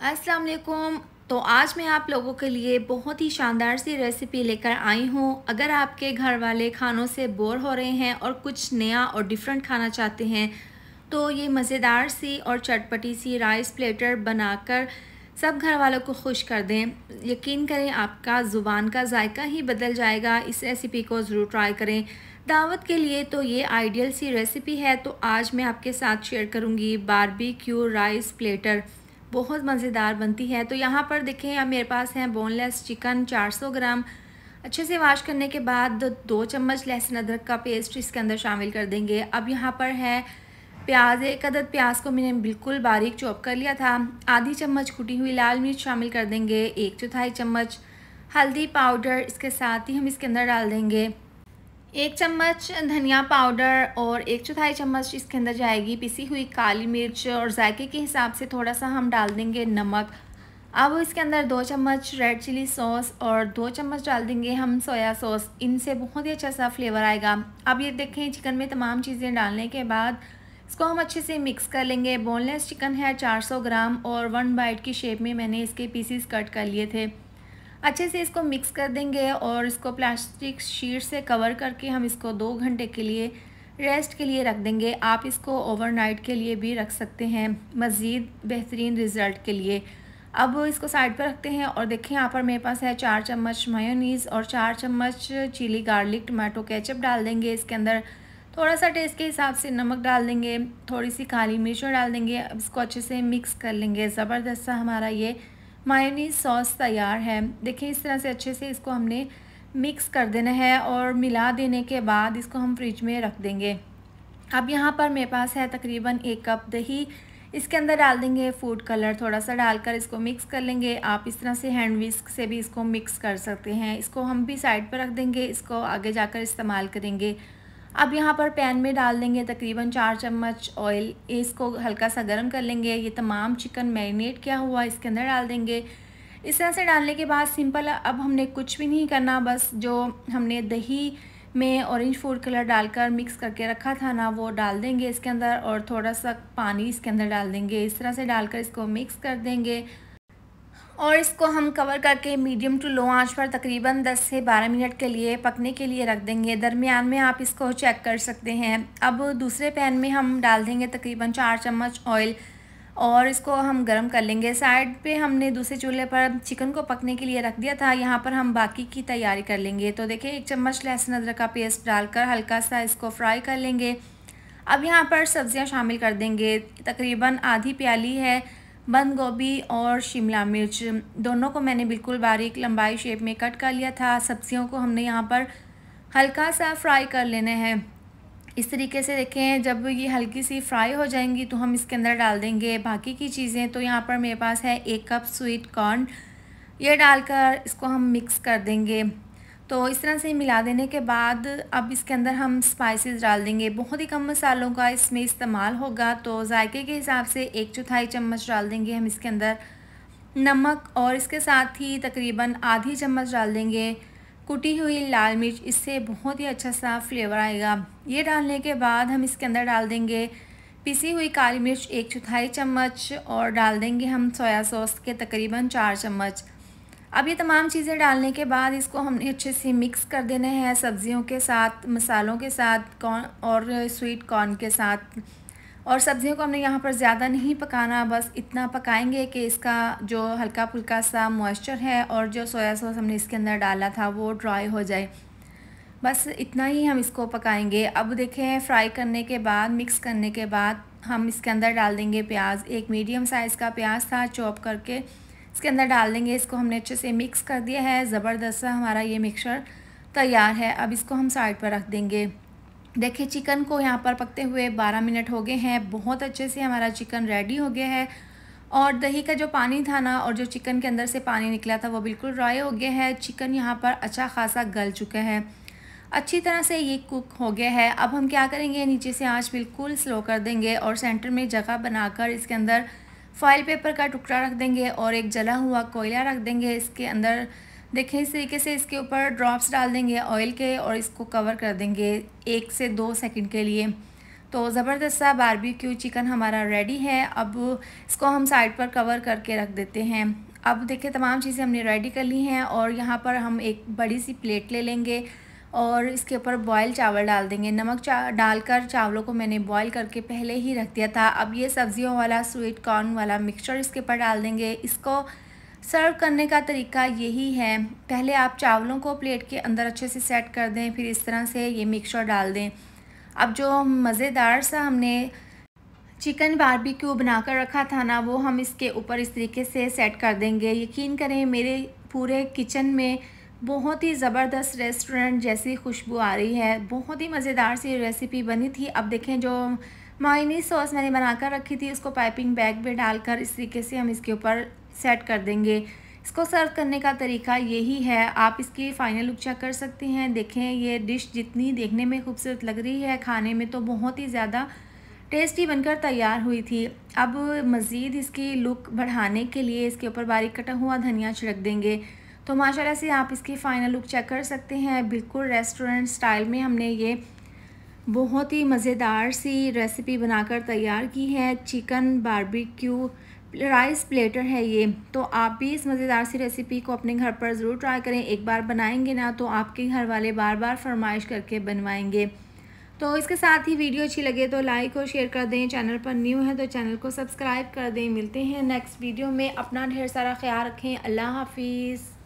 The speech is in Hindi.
अस्सलाम वालेकुम। तो आज मैं आप लोगों के लिए बहुत ही शानदार सी रेसिपी लेकर आई हूँ। अगर आपके घर वाले खानों से बोर हो रहे हैं और कुछ नया और डिफरेंट खाना चाहते हैं तो ये मज़ेदार सी और चटपटी सी राइस प्लेटर बनाकर सब घर वालों को खुश कर दें। यकीन करें आपका ज़ुबान का जायका ही बदल जाएगा। इस रेसिपी को ज़रूर ट्राई करें। दावत के लिए तो ये आइडियल सी रेसिपी है। तो आज मैं आपके साथ शेयर करूँगी बारबेक्यू राइस प्लेटर। बहुत मज़ेदार बनती है। तो यहाँ पर देखें अब मेरे पास है बोनलेस चिकन 400 ग्राम। अच्छे से वॉश करने के बाद 2 चम्मच लहसुन अदरक का पेस्ट इसके अंदर शामिल कर देंगे। अब यहाँ पर है प्याज, 1 अदद प्याज को मैंने बिल्कुल बारीक चॉप कर लिया था। आधी चम्मच कुटी हुई लाल मिर्च शामिल कर देंगे। 1/4 चम्मच हल्दी पाउडर, इसके साथ ही हम इसके अंदर डाल देंगे 1 चम्मच धनिया पाउडर और 1/4 चम्मच इसके अंदर जाएगी पिसी हुई काली मिर्च और जायके के हिसाब से थोड़ा सा हम डाल देंगे नमक। अब इसके अंदर 2 चम्मच रेड चिली सॉस और 2 चम्मच डाल देंगे हम सोया सॉस। इनसे बहुत ही अच्छा सा फ्लेवर आएगा। अब ये देखें चिकन में तमाम चीज़ें डालने के बाद इसको हम अच्छे से मिक्स कर लेंगे। बोनलेस चिकन है 400 ग्राम और 1 बाइट की शेप में मैंने इसके पीसीस कट कर लिए थे। अच्छे से इसको मिक्स कर देंगे और इसको प्लास्टिक शीट से कवर करके हम इसको 2 घंटे के लिए रेस्ट के लिए रख देंगे। आप इसको ओवरनाइट के लिए भी रख सकते हैं मज़ीद बेहतरीन रिज़ल्ट के लिए। अब इसको साइड पर रखते हैं और देखें यहाँ पर मेरे पास है 4 चम्मच मायोनीज़ और 4 चम्मच चिली गार्लिक टमाटो केचप डाल देंगे। इसके अंदर थोड़ा सा टेस्ट के हिसाब से नमक डाल देंगे, थोड़ी सी काली मिर्च डाल देंगे। अब इसको अच्छे से मिक्स कर लेंगे। ज़बरदस्त सा हमारा ये मायोनीज़ सॉस तैयार है। देखिए इस तरह से अच्छे से इसको हमने मिक्स कर देना है और मिला देने के बाद इसको हम फ्रिज में रख देंगे। अब यहाँ पर मेरे पास है तकरीबन 1 कप दही। इसके अंदर डाल देंगे फूड कलर, थोड़ा सा डालकर इसको मिक्स कर लेंगे। आप इस तरह से हैंड विस्क से भी इसको मिक्स कर सकते हैं। इसको हम भी साइड पर रख देंगे, इसको आगे जाकर इस्तेमाल करेंगे। अब यहाँ पर पैन में डाल देंगे तकरीबन 4 चम्मच ऑयल। इसको हल्का सा गर्म कर लेंगे। ये तमाम चिकन मैरिनेट किया हुआ इसके अंदर डाल देंगे। इस तरह से डालने के बाद सिंपल अब हमने कुछ भी नहीं करना, बस जो हमने दही में ऑरेंज फूड कलर डालकर मिक्स करके रखा था ना वो डाल देंगे इसके अंदर और थोड़ा सा पानी इसके अंदर डाल देंगे। इस तरह से डालकर इसको मिक्स कर देंगे और इसको हम कवर करके मीडियम टू लो आंच पर तकरीबन 10 से 12 मिनट के लिए पकने के लिए रख देंगे। दरमियान में आप इसको चेक कर सकते हैं। अब दूसरे पैन में हम डाल देंगे तकरीबन 4 चम्मच ऑयल और इसको हम गरम कर लेंगे। साइड पे हमने दूसरे चूल्हे पर चिकन को पकने के लिए रख दिया था। यहाँ पर हम बाकी की तैयारी कर लेंगे। तो देखिए 1 चम्मच लहसुन अदरक का पेस्ट डालकर हल्का सा इसको फ्राई कर लेंगे। अब यहाँ पर सब्जियाँ शामिल कर देंगे। तकरीबन आधी प्याली है बंद गोभी और शिमला मिर्च, दोनों को मैंने बिल्कुल बारीक लंबाई शेप में कट कर लिया था। सब्जियों को हमने यहाँ पर हल्का सा फ्राई कर लेना है। इस तरीके से देखें जब ये हल्की सी फ्राई हो जाएंगी तो हम इसके अंदर डाल देंगे बाकी की चीज़ें। तो यहाँ पर मेरे पास है 1 कप स्वीट कॉर्न, ये डालकर इसको हम मिक्स कर देंगे। तो इस तरह से मिला देने के बाद अब इसके अंदर हम स्पाइसेस डाल देंगे। बहुत ही कम मसालों का इसमें इस्तेमाल होगा, तो जायके के हिसाब से 1/4 चम्मच डाल देंगे हम इसके अंदर नमक और इसके साथ ही तकरीबन आधी चम्मच डाल देंगे कुटी हुई लाल मिर्च। इससे बहुत ही अच्छा सा फ्लेवर आएगा। ये डालने के बाद हम इसके अंदर डाल देंगे पिसी हुई काली मिर्च 1/4 चम्मच और डाल देंगे हम सोया सॉस के तकरीबन 4 चम्मच। अब ये तमाम चीज़ें डालने के बाद इसको हमने अच्छे से मिक्स कर देना है सब्जियों के साथ, मसालों के साथ, कॉर्न और स्वीट कॉर्न के साथ। और सब्जियों को हमने यहाँ पर ज़्यादा नहीं पकाना, बस इतना पकाएंगे कि इसका जो हल्का फुल्का सा मॉइस्चर है और जो सोया सॉस हमने इसके अंदर डाला था वो ड्राई हो जाए, बस इतना ही हम इसको पकाएंगे। अब देखें फ्राई करने के बाद, मिक्स करने के बाद हम इसके अंदर डाल देंगे प्याज। एक मीडियम साइज़ का प्याज था चॉप करके इसके अंदर डाल देंगे। इसको हमने अच्छे से मिक्स कर दिया है। ज़बरदस्त सा हमारा ये मिक्सचर तैयार है। अब इसको हम साइड पर रख देंगे। देखिए चिकन को यहाँ पर पकते हुए 12 मिनट हो गए हैं। बहुत अच्छे से हमारा चिकन रेडी हो गया है और दही का जो पानी था ना और जो चिकन के अंदर से पानी निकला था वो बिल्कुल ड्राई हो गया है। चिकन यहाँ पर अच्छा खासा गल चुका है, अच्छी तरह से ये कुक हो गया है। अब हम क्या करेंगे, नीचे से आंच बिल्कुल स्लो कर देंगे और सेंटर में जगह बनाकर इसके अंदर फॉइल पेपर का टुकड़ा रख देंगे और एक जला हुआ कोयला रख देंगे। इसके अंदर देखें इस तरीके से इसके ऊपर ड्रॉप्स डाल देंगे ऑयल के और इसको कवर कर देंगे 1 से 2 सेकंड के लिए। तो ज़बरदस्त सा बारबेक्यू चिकन हमारा रेडी है। अब इसको हम साइड पर कवर करके रख देते हैं। अब देखिए तमाम चीज़ें हमने रेडी कर ली हैं और यहाँ पर हम एक बड़ी सी प्लेट ले लेंगे और इसके ऊपर बॉयल चावल डाल देंगे। नमक डालकर चावलों को मैंने बॉयल करके पहले ही रख दिया था। अब ये सब्जियों वाला स्वीट कॉर्न वाला मिक्सचर इसके ऊपर डाल देंगे। इसको सर्व करने का तरीका यही है, पहले आप चावलों को प्लेट के अंदर अच्छे से सेट कर दें, फिर इस तरह से ये मिक्सचर डाल दें। अब जो मज़ेदार सा हमने चिकन बारबेक्यू बनाकर रखा था ना, वो हम इसके ऊपर इस तरीके से सेट कर देंगे। यकीन करें मेरे पूरे किचन में बहुत ही ज़बरदस्त रेस्टोरेंट जैसी खुशबू आ रही है। बहुत ही मज़ेदार सी रेसिपी बनी थी। अब देखें जो मायोनीज़ सॉस मैंने बनाकर रखी थी उसको पाइपिंग बैग में डालकर इस तरीके से हम इसके ऊपर सेट कर देंगे। इसको सर्व करने का तरीका यही है। आप इसकी फ़ाइनल लुक चेक कर सकते हैं। देखें ये डिश जितनी देखने में खूबसूरत लग रही है, खाने में तो बहुत ही ज़्यादा टेस्टी बनकर तैयार हुई थी। अब मज़ीद इसकी लुक बढ़ाने के लिए इसके ऊपर बारीक कटा हुआ धनिया छिड़क देंगे। तो माशाल्लाह से आप इसकी फ़ाइनल लुक चेक कर सकते हैं। बिल्कुल रेस्टोरेंट स्टाइल में हमने ये बहुत ही मज़ेदार सी रेसिपी बनाकर तैयार की है। चिकन बारबेक्यू राइस प्लेटर है ये। तो आप भी इस मज़ेदार सी रेसिपी को अपने घर पर ज़रूर ट्राई करें। एक बार बनाएंगे ना तो आपके घर वाले बार बार फरमाइश करके बनवाएंगे। तो इसके साथ ही वीडियो अच्छी लगे तो लाइक और शेयर कर दें। चैनल पर न्यू है तो चैनल को सब्सक्राइब कर दें। मिलते हैं नेक्स्ट वीडियो में। अपना ढेर सारा ख्याल रखें। अल्लाह हाफिज़।